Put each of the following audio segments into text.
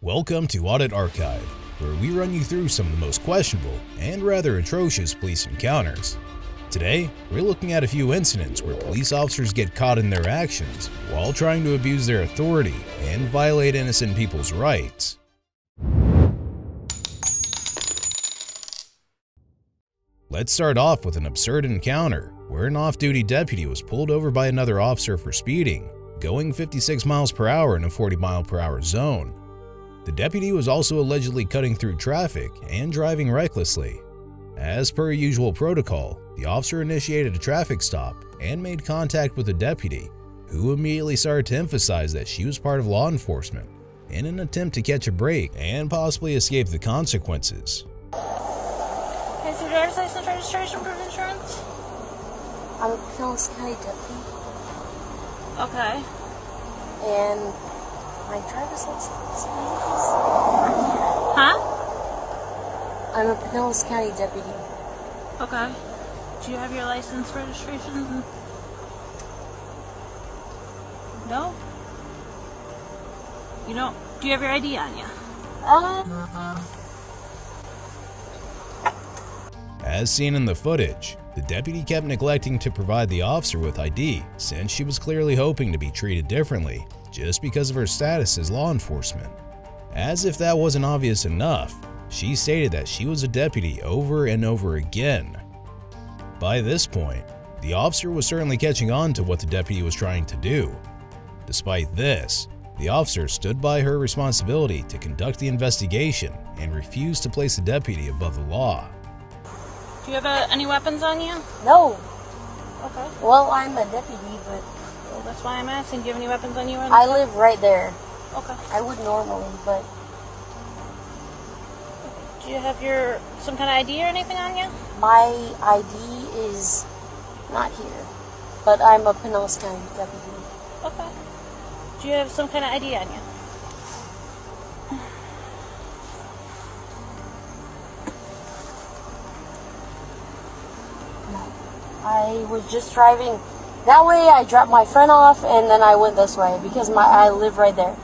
Welcome to Audit Archive, where we run you through some of the most questionable and rather atrocious police encounters. Today, we're looking at a few incidents where police officers get caught in their actions while trying to abuse their authority and violate innocent people's rights. Let's start off with an absurd encounter where an off-duty deputy was pulled over by another officer for speeding, going 56 miles per hour in a 40-mile-per-hour zone. The deputy was also allegedly cutting through traffic and driving recklessly. As per usual protocol, the officer initiated a traffic stop and made contact with the deputy, who immediately started to emphasize that she was part of law enforcement in an attempt to catch a break and possibly escape the consequences. Is your driver's license registration proof of insurance? I'm a Pinellas County deputy. Okay. And my driver's license. Huh? I'm a Pinellas County deputy. Okay. Do you have your license registration? No? You don't? Do you have your ID on you? As seen in the footage, the deputy kept neglecting to provide the officer with ID since she was clearly hoping to be treated differently just because of her status as law enforcement. As if that wasn't obvious enough, she stated that she was a deputy over and over again. By this point, the officer was certainly catching on to what the deputy was trying to do. Despite this, the officer stood by her responsibility to conduct the investigation and refused to place the deputy above the law. Do you have any weapons on you? No. Okay. Well, I'm a deputy, but Well, that's why I'm asking. Do you have any weapons on you? I live right there. Okay. I would normally, but Do you have some kind of ID or anything on you? my ID is not here. But I'm a Pinellas County deputy. Okay. Do you have some kind of ID on you? I was just driving that way. I dropped my friend off and then I went this way because I live right there.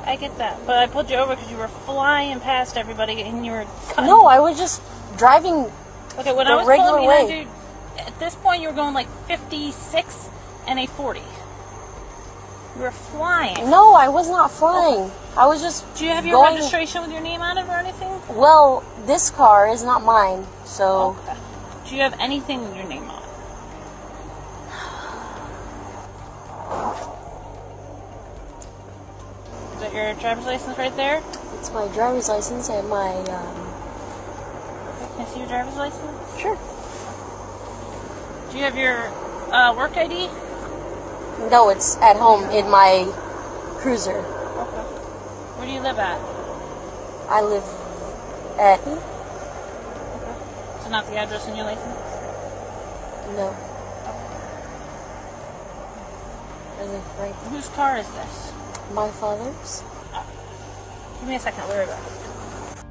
I get that, but I pulled you over because you were flying past everybody and you were cutting. No, I was just driving. Okay, when the I was regular pulling way. behind you, at this point you were going like 56 and a 40. You were flying. No, I was not flying. I was just Do you have your going. registration with your name on it or anything? Well, this car is not mine, so Okay. Do you have anything with your name on it? Is that your driver's license right there? it's my driver's license and my, Okay, can I see your driver's license? Sure. Do you have your work ID? No, it's at home in my cruiser. Okay. Where do you live at? I live at, Okay. So not the address in your license? no. I live right there. Whose car is this? My father's. Give me a second, I'll be right back.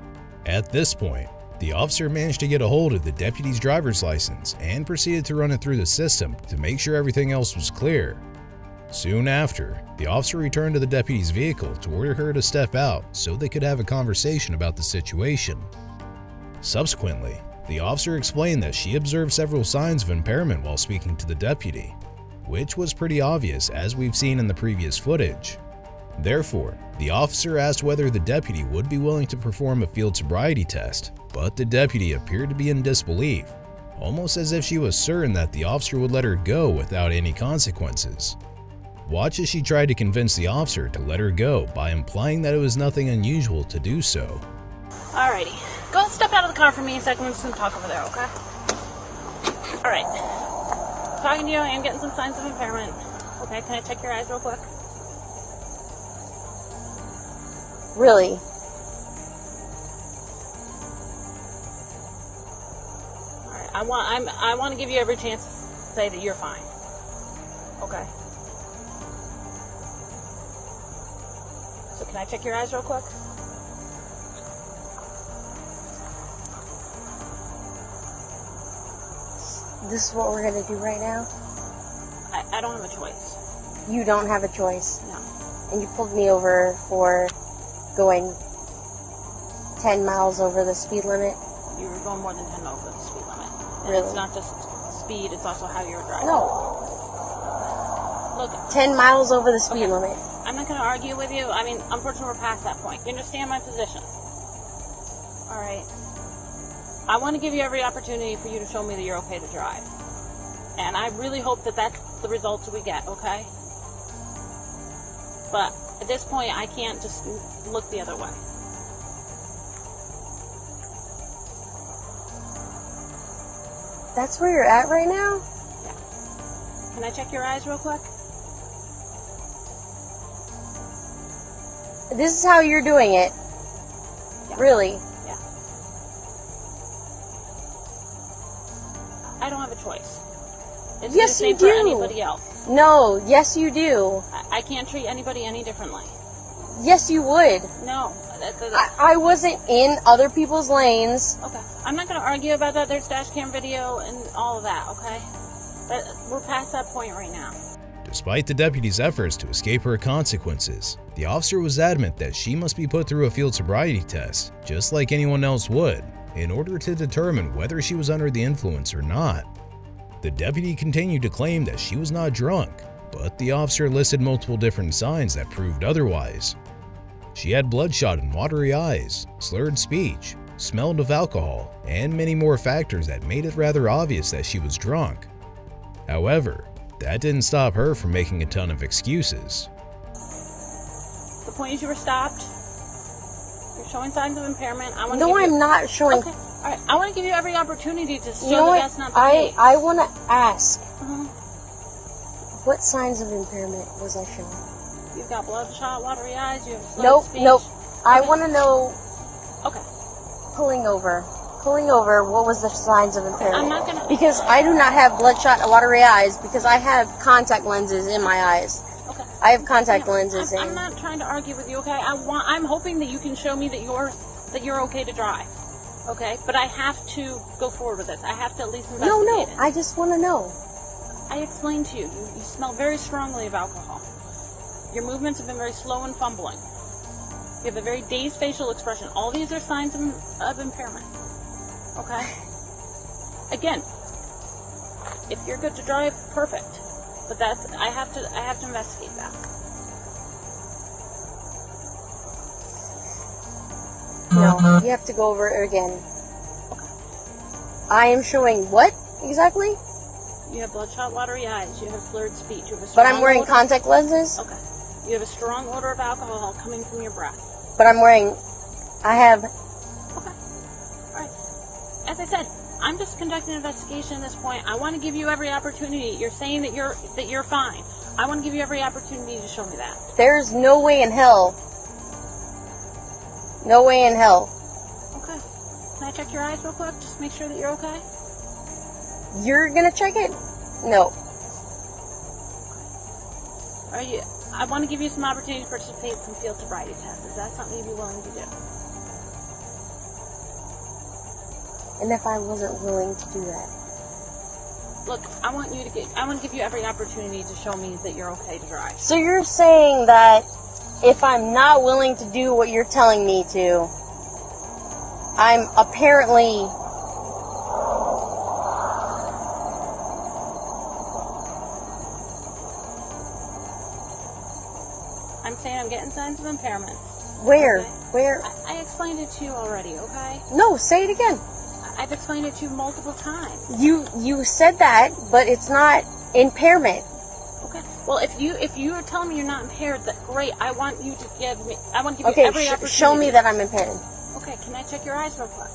At this point, the officer managed to get a hold of the deputy's driver's license and proceeded to run it through the system to make sure everything else was clear. Soon after, the officer returned to the deputy's vehicle to order her to step out so they could have a conversation about the situation. Subsequently, the officer explained that she observed several signs of impairment while speaking to the deputy, which was pretty obvious as we've seen in the previous footage. Therefore, the officer asked whether the deputy would be willing to perform a field sobriety test, but the deputy appeared to be in disbelief, almost as if she was certain that the officer would let her go without any consequences. Watch as she tried to convince the officer to let her go by implying that it was nothing unusual to do so. Alrighty. Go and step out of the car for me a second. We're just going to talk over there, okay? Alright. Talking to you, I am getting some signs of impairment. Okay, can I check your eyes real quick? Really? Alright, I want to give you every chance to say that you're fine. Okay. So can I check your eyes real quick? This is what we're gonna do right now? I don't have a choice. You don't have a choice. No. And you pulled me over for going 10 miles over the speed limit. You were going more than 10 over the speed limit. And Really? it's not just speed, it's also how you were driving. No. Look, 10 miles over the speed limit. I'm not going to argue with you. I mean, unfortunately, we're past that point. You understand my position? All right. I want to give you every opportunity for you to show me that you're okay to drive. And I really hope that that's the results we get, okay? But at this point, I can't just look the other way. That's where you're at right now? Yeah. Can I check your eyes real quick? This is how you're doing it? Yeah. Really? Yeah. I don't have a choice. It's Yes, the you same for do. anybody else. No, yes you do. I can't treat anybody any differently. Yes you would. No. I wasn't in other people's lanes. Okay. I'm not going to argue about that. There's dash cam video and all of that, okay? But we're past that point right now. Despite the deputy's efforts to escape her consequences, the officer was adamant that she must be put through a field sobriety test, just like anyone else would, in order to determine whether she was under the influence or not. The deputy continued to claim that she was not drunk, but the officer listed multiple different signs that proved otherwise. She had bloodshot and watery eyes, slurred speech, smelled of alcohol, and many more factors that made it rather obvious that she was drunk. However, that didn't stop her from making a ton of excuses. The point is you were stopped. You're showing signs of impairment. No, I'm not showing. Okay. All right. I want to give you every opportunity to show You know that what? that's not the case. I want to ask, Mhm. what signs of impairment was I showing? You've got bloodshot, watery eyes. You have slurred Nope, speech. nope. I Okay. want to know, Okay. pulling over, what was the signs of impairment? I'm not gonna. Because I do not have bloodshot and watery eyes because I have contact lenses in my eyes. Okay. I have contact lenses I'm in. not trying to argue with you. Okay. I'm hoping that you can show me that you're okay to drive. Okay. But I have to go forward with this. I have to at least investigate No, it. I just want to know. I explained to you. You smell very strongly of alcohol. Your movements have been very slow and fumbling. You have a very dazed facial expression. All these are signs of impairment. Okay? Again, if you're good to drive, perfect. But I have to investigate that. No, you have to go over it again. I am showing what exactly? You have bloodshot, watery eyes. You have slurred speech. You have a But strong I'm wearing odor. contact lenses. Okay. You have a strong odor of alcohol coming from your breath. But I have. Okay. All right. As I said, I'm just conducting an investigation at this point. I want to give you every opportunity. You're saying that you're fine. I want to give you every opportunity to show me that. There's no way in hell. No way in hell. Okay. Can I check your eyes real quick? Just make sure that you're okay. You're gonna check it? No. Are you? I want to give you some opportunity to participate in some field sobriety tests. Is that something you'd be willing to do? And if I wasn't willing to do that? Look, I want to give you every opportunity to show me that you're okay to drive. So you're saying that if I'm not willing to do what you're telling me to, I'm apparently... I'm saying I'm getting signs of impairment. Where? Okay? Where? I explained it to you already, okay? No, say it again. I've explained it to you multiple times. You said that, but it's not impairment. Okay. Well, if you are telling me you're not impaired, that's great. I want you to give me. I want to give Okay, you every opportunity. show me that I'm impaired. Okay. Can I check your eyes real quick?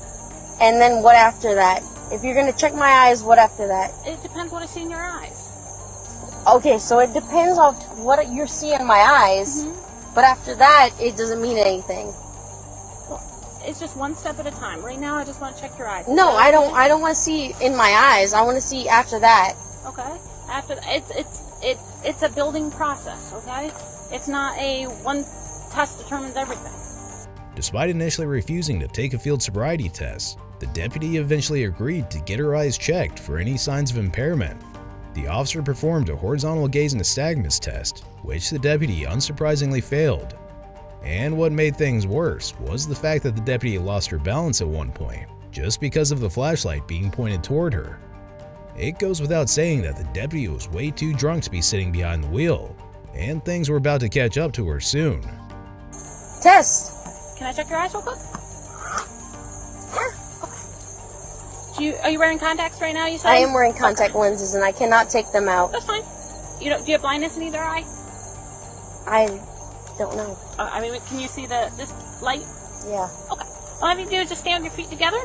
And then what after that? If you're gonna check my eyes, what after that? It depends what I see in your eyes. Okay, so it depends on what you see in my eyes, but after that, it doesn't mean anything. Well, it's just one step at a time. Right now, I just want to check your eyes. No, I don't. I don't want to see in my eyes. I want to see after that. Okay. After it's a building process. Okay. It's not a one test determines everything. Despite initially refusing to take a field sobriety test, the deputy eventually agreed to get her eyes checked for any signs of impairment. The officer performed a horizontal gaze nystagmus test, which the deputy unsurprisingly failed. And what made things worse was the fact that the deputy lost her balance at one point, just because of the flashlight being pointed toward her. It goes without saying that the deputy was way too drunk to be sitting behind the wheel, and things were about to catch up to her soon. Test. Can I check your eyes real quick? Okay. Are you wearing contacts right now, you said? I am wearing contact lenses and I cannot take them out. That's fine. Do you have blindness in either eye? I don't know. I mean, can you see this light? Yeah. Okay. All I have you do is just stand with your feet together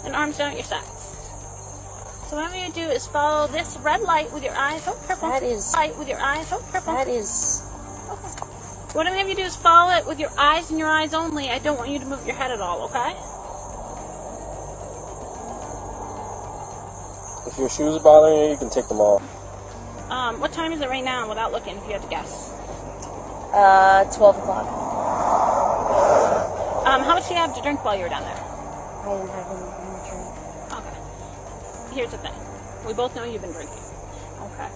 and arms down at your sides. So what I'm going to do is follow this red light with your eyes. Oh, careful. That is... Light with your eyes. Oh, careful. That is... Okay. What I'm going to have you do is follow it with your eyes and your eyes only. I don't want you to move your head at all, okay? If your shoes are bothering you, you can take them off. What time is it right now without looking, if you had to guess? 12 o'clock. How much do you have to drink while you were down there? I didn't have any drink. Okay. Here's the thing. We both know you've been drinking. Okay.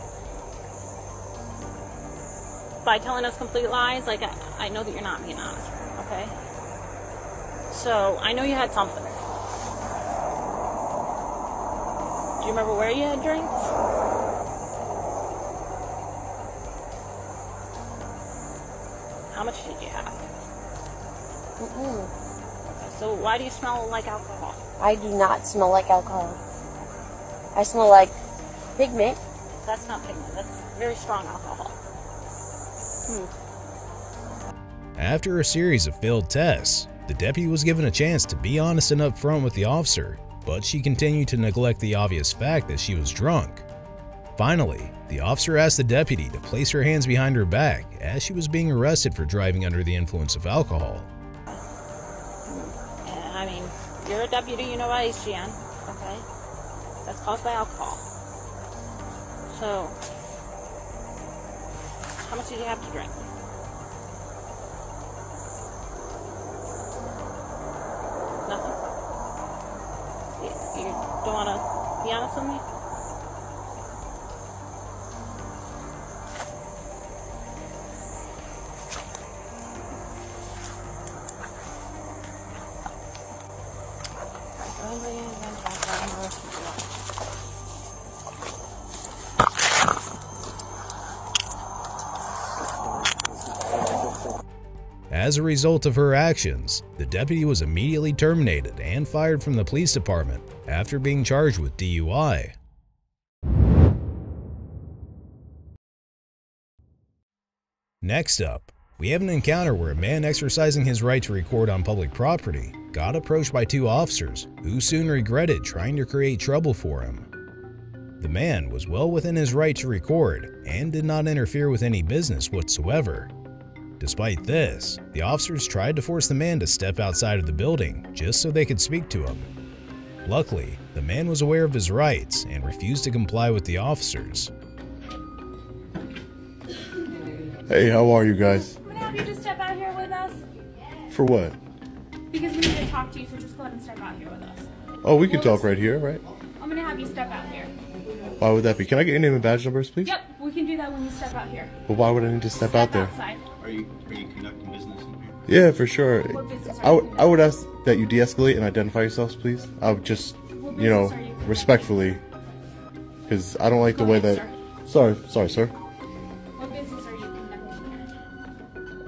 By telling us complete lies, like, I know that you're not being honest, okay? So, I know you had something. Do you remember where you had drinks? How much did you have? Okay, so why do you smell like alcohol? I do not smell like alcohol. I smell like pigment. That's not pigment. That's very strong alcohol. After a series of failed tests, the deputy was given a chance to be honest and upfront with the officer, but she continued to neglect the obvious fact that she was drunk. Finally, the officer asked the deputy to place her hands behind her back as she was being arrested for driving under the influence of alcohol. I mean, you're a deputy, you know about HGN, okay? That's caused by alcohol. So, how much did you have to drink? Nothing? You don't want to be honest with me? As a result of her actions, the deputy was immediately terminated and fired from the police department after being charged with DUI. Next up, we have an encounter where a man exercising his right to record on public property got approached by two officers who soon regretted trying to create trouble for him. The man was well within his right to record and did not interfere with any business whatsoever. Despite this, the officers tried to force the man to step outside of the building just so they could speak to him. Luckily, the man was aware of his rights and refused to comply with the officers. Hey, how are you guys? I'm gonna have you just step out here with us. For what? Because we need to talk to you, so just go ahead and step out here with us. Oh, we can talk right here, right? I'm gonna have you step out here. Why would that be? Can I get your name and badge numbers, please? Yep, we can do that when you step out here. Well, why would I need to step out there? Outside. Are you conducting business in here? Yeah, for sure. What business are you I would ask that you de-escalate and identify yourselves, please. I would just, you know, respectfully, because I don't like the way that. Sorry, sir. What business are you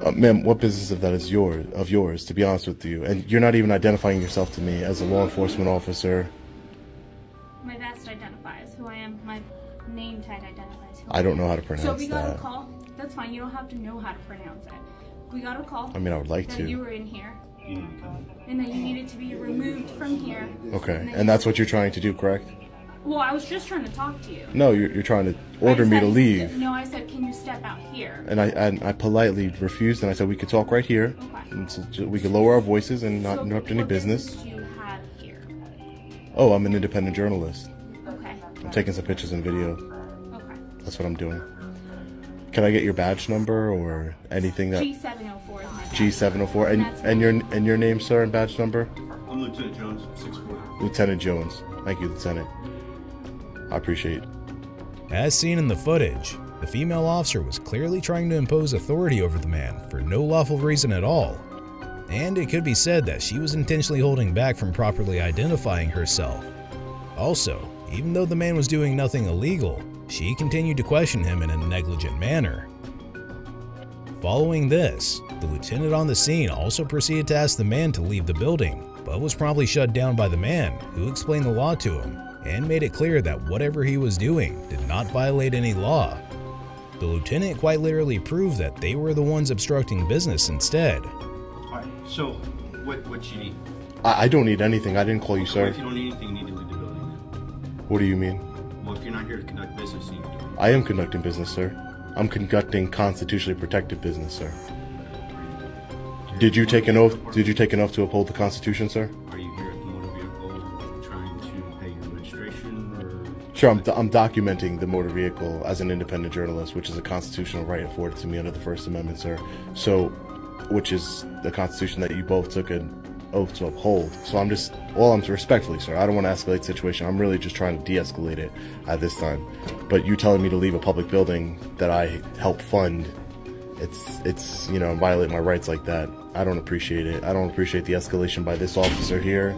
conducting? Ma'am, what business of that is yours, to be honest with you? And you're not even identifying yourself to me as a law enforcement officer. My vest identifies who I am. My name tag identifies who I don't know how to pronounce that. So we got a call. That's fine. You don't have to know how to pronounce it. We got a call. I mean, I would like that to. you were in here. And that you needed to be removed from here. Okay, and that's what you're trying to do, correct? Well, I was just trying to talk to you. No, you're trying to order me to leave. No, I said, can you step out here? And I politely refused, and I said we could talk right here. Okay. And so we could lower our voices and not So interrupt any what business. do you have here? Oh, I'm an independent journalist. Okay. I'm taking some pictures and video. Okay. That's what I'm doing. Can I get your badge number or anything that? G704 is my badge. G704 and your name, sir, and badge number? I'm Lieutenant Jones, 640. Lieutenant Jones. Thank you, Lieutenant. I appreciate it. As seen in the footage, The female officer was clearly trying to impose authority over the man for no lawful reason at all, and it could be said that she was intentionally holding back from properly identifying herself. Also, even though the man was doing nothing illegal, she continued to question him in a negligent manner. Following this, the lieutenant on the scene also proceeded to ask the man to leave the building, but was promptly shut down by the man, who explained the law to him and made it clear that whatever he was doing did not violate any law. The lieutenant quite literally proved that they were the ones obstructing business instead. Alright, so what you need? I don't need anything. I didn't call you, Well, sir. if you don't need anything, you need to leave the building then. What do you mean? Well, if you're not here to conduct business, you need to leave. I am conducting business, sir. I'm conducting constitutionally protected business, sir. Did you take an oath? Did you take an oath to uphold the Constitution, sir? Are you here at the motor vehicle trying to pay your registration, or? Sure, I'm documenting the motor vehicle as an independent journalist, which is a constitutional right afforded to me under the First Amendment, sir. So, which is the Constitution that you both took an oath to uphold. So I'm respectfully, sir, I don't want to escalate the situation. I'm really just trying to de-escalate it at this time. But you telling me to leave a public building that I help fund, it's you know, violate my rights like that. I don't appreciate it. I don't appreciate the escalation by this officer here.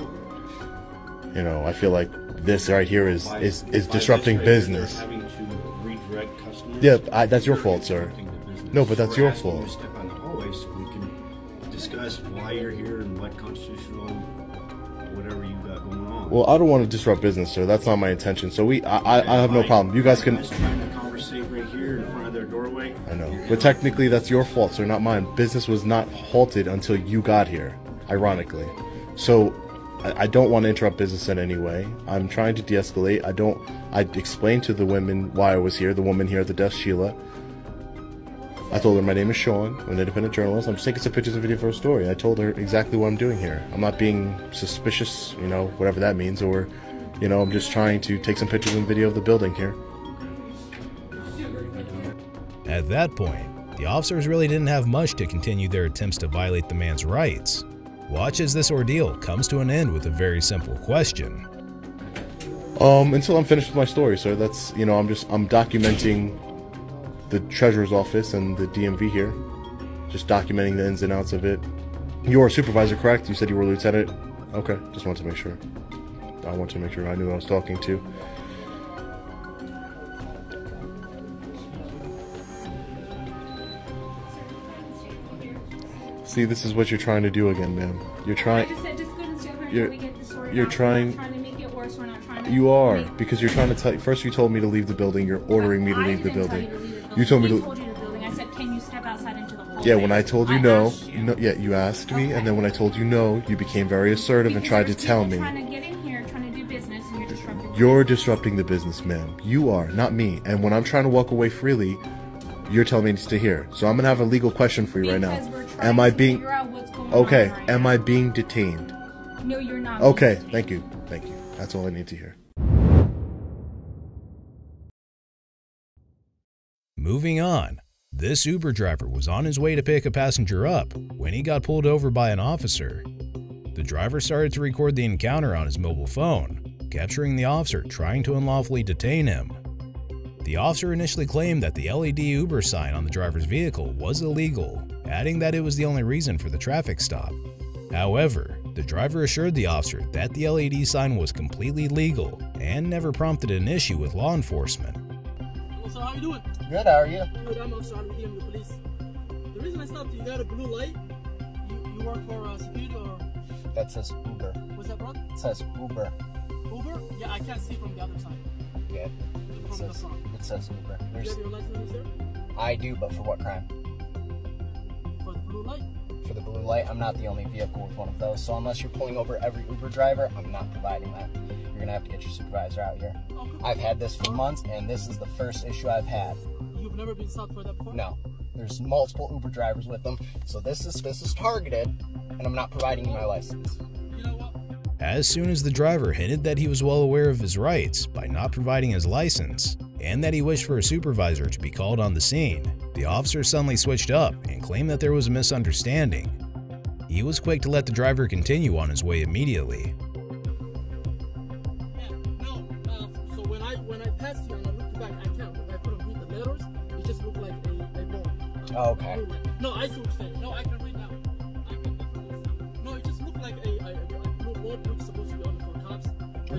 You know, I feel like this right here is disrupting business. Having to redirect customers. Yeah, that's your fault, sir. No, but that's your fault. We're asking you to step on the hallway so we can discuss why you're here and what constitutional, whatever you got going on. Well, I don't want to disrupt business, sir. That's not my intention. So I have no problem. You guys can. Trying to conversate right here in front of their doorway. I know, but technically that's your fault, sir, not mine. Business was not halted until you got here, ironically. So I don't want to interrupt business in any way. I'm trying to de-escalate. I explained to the women why I was here. The woman here at the desk, Sheila. I told her my name is Sean. I'm an independent journalist. I'm just taking some pictures and video for a story. I told her exactly what I'm doing here. I'm not being suspicious, you know, whatever that means, or, you know, I'm just trying to take some pictures and video of the building here. At that point, the officers really didn't have much to continue their attempts to violate the man's rights. Watch as this ordeal comes to an end with a very simple question. Until I'm finished with my story, sir. That's, you know, I'm documenting the treasurer's office and the DMV here. Just documenting the ins and outs of it. You're a supervisor, correct? You said you were a lieutenant? Okay, just wanted to make sure. I wanted to make sure I knew who I was talking to. See, this is what you're trying to do again, ma'am. You're trying. You're trying. You are, because you're trying to tell. First, you told me to leave the building. You're ordering me to leave the building. You told me to. I said, can you step outside into the hallway? Yeah, when I told you no, yeah, you asked me, and then when I told you no, you became very assertive and tried to tell me. Trying to get in here, trying to do business, and you're disrupting. You're disrupting the business, ma'am. You are, not me. And when I'm trying to walk away freely, you're telling me to stay here. So I'm gonna have a legal question for you right now. Am I being okay? Am I being detained? No, you're not. Okay, thank you, thank you. That's all I need to hear. Moving on, this Uber driver was on his way to pick a passenger up when he got pulled over by an officer. The driver started to record the encounter on his mobile phone, capturing the officer trying to unlawfully detain him. The officer initially claimed that the LED Uber sign on the driver's vehicle was illegal, adding that it was the only reason for the traffic stop. However, the driver assured the officer that the LED sign was completely legal and never prompted an issue with law enforcement. Hello, sir, how you doing? Good, how are you? Good, I'm Officer Audit the Police. The reason I stopped you, you got a blue light. You work for security or? That says Uber. What's that, bro? It says Uber. Uber? Yeah, I can't see from the other side. Yeah. From the front. It says Uber. Do you have your license there? I do, but for what crime? For the blue light. For the blue light, I'm not the only vehicle with one of those, so unless you're pulling over every Uber driver, I'm not providing that. You're gonna have to get your supervisor out here. Okay. I've had this for months, and this is the first issue I've had. You've never been stopped for that before? No. There's multiple Uber drivers with them, so this is targeted, and I'm not providing you my license. You know what? As soon as the driver hinted that he was well aware of his rights by not providing his license, and that he wished for a supervisor to be called on the scene, the officer suddenly switched up and claimed that there was a misunderstanding. He was quick to let the driver continue on his way immediately. So when I passed you and I looked back, I couldn't read the letters. Oh, okay. No, I see what you're saying. No, I can right now. I can definitely see. No, it just looked like a blue board which is supposed to be on for cops.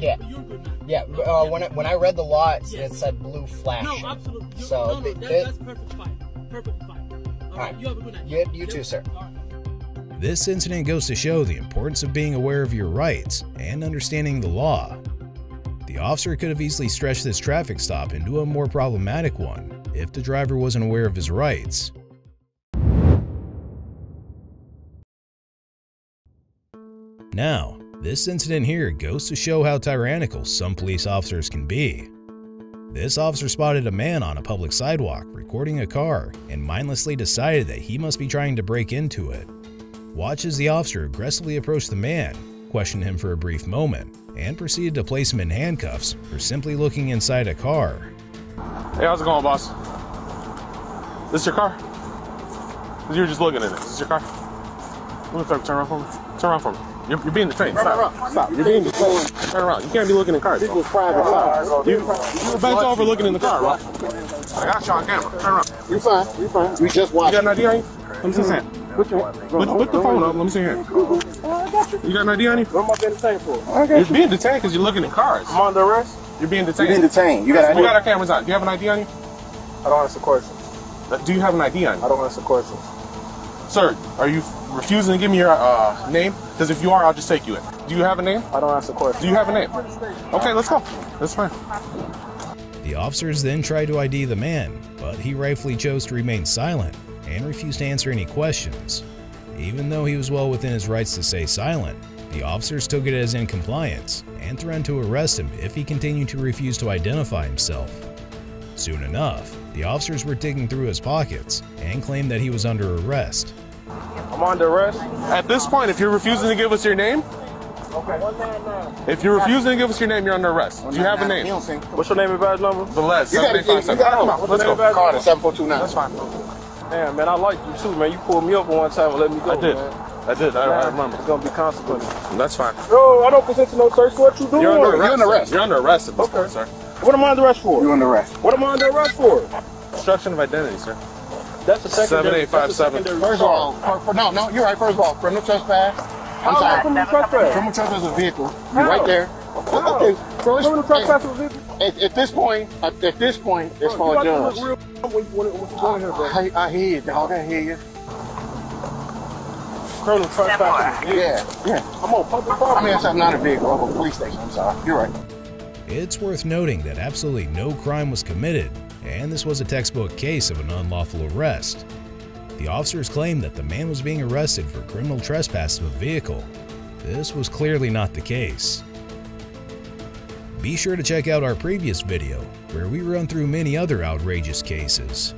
Yeah. But you're good now. Yeah, when I read the law, it said blue flashing. No, absolutely. So that's perfect fine. Perfectly fine. All right, you have a good night. You too, sir. All right. This incident goes to show the importance of being aware of your rights and understanding the law. The officer could have easily stretched this traffic stop into a more problematic one if the driver wasn't aware of his rights. Now, this incident here goes to show how tyrannical some police officers can be. This officer spotted a man on a public sidewalk recording a car and mindlessly decided that he must be trying to break into it. Watch as the officer aggressively approached the man, questioned him for a brief moment, and proceeded to place him in handcuffs for simply looking inside a car. Hey, how's it going, boss? This is your car? You were just looking at it. Is this your car? Turn around for me. Turn around for me. You're being detained. Stop. You're being detained. Turn around. You can't be looking in cars. This was private. You were bent over looking in the car, bro. I got you on camera. Turn around. You're fine. You're fine. We just watched. You got an ID on you? Let me see his hand. Put the phone up. Let me see your hand. You got an ID on you? What am I being detained for? You're being detained because you're looking at cars. I'm under arrest. You're being detained. You're being detained. You got our cameras on. Do you have an ID on you? I don't answer questions. Do you have an ID on you? I don't answer questions. Sir, are you refusing to give me your name? Because if you are, I'll just take you in. Do you have a name? I don't answer questions. Do you have a name? Okay, let's go. That's fine. The officers then tried to ID the man, but he rightfully chose to remain silent and refused to answer any questions. Even though he was well within his rights to stay silent, the officers took it as in compliance and threatened to arrest him if he continued to refuse to identify himself. Soon enough, the officers were digging through his pockets and claimed that he was under arrest. I'm under arrest. At this point, if you're refusing to give us your name, if you're refusing to give us your name, you're under arrest. Do you have a name? What's your name and badge number? Velez, 7857. Let's go. Carter, 7429. That's fine. Damn, man, I like you too, man. You pulled me up one time and let me go. I did. Man. I remember. It's gonna be consequences. That's fine. Bro, I don't consent to no search. What you doing? You're under arrest. You're under arrest at this point, sir. What am I under arrest for? You're under arrest. What am I under arrest for? Obstruction of identity, sir. That's a secondary. 7857. First of all, no, you're right. First of all, criminal trespass. I'm sorry. Criminal trespass. Criminal trespass of a vehicle. You're right there. Okay, so it's criminal trespass of a vehicle. At this point, it's for a judge. I hear you, dog. I hear you. Criminal trespass. Yeah. I'm on public property. I mean, I'm not a vehicle. I'm a police station. I'm sorry. You're right. It's worth noting that absolutely no crime was committed, and this was a textbook case of an unlawful arrest. The officers claimed that the man was being arrested for criminal trespass of a vehicle. This was clearly not the case. Be sure to check out our previous video, where we run through many other outrageous cases.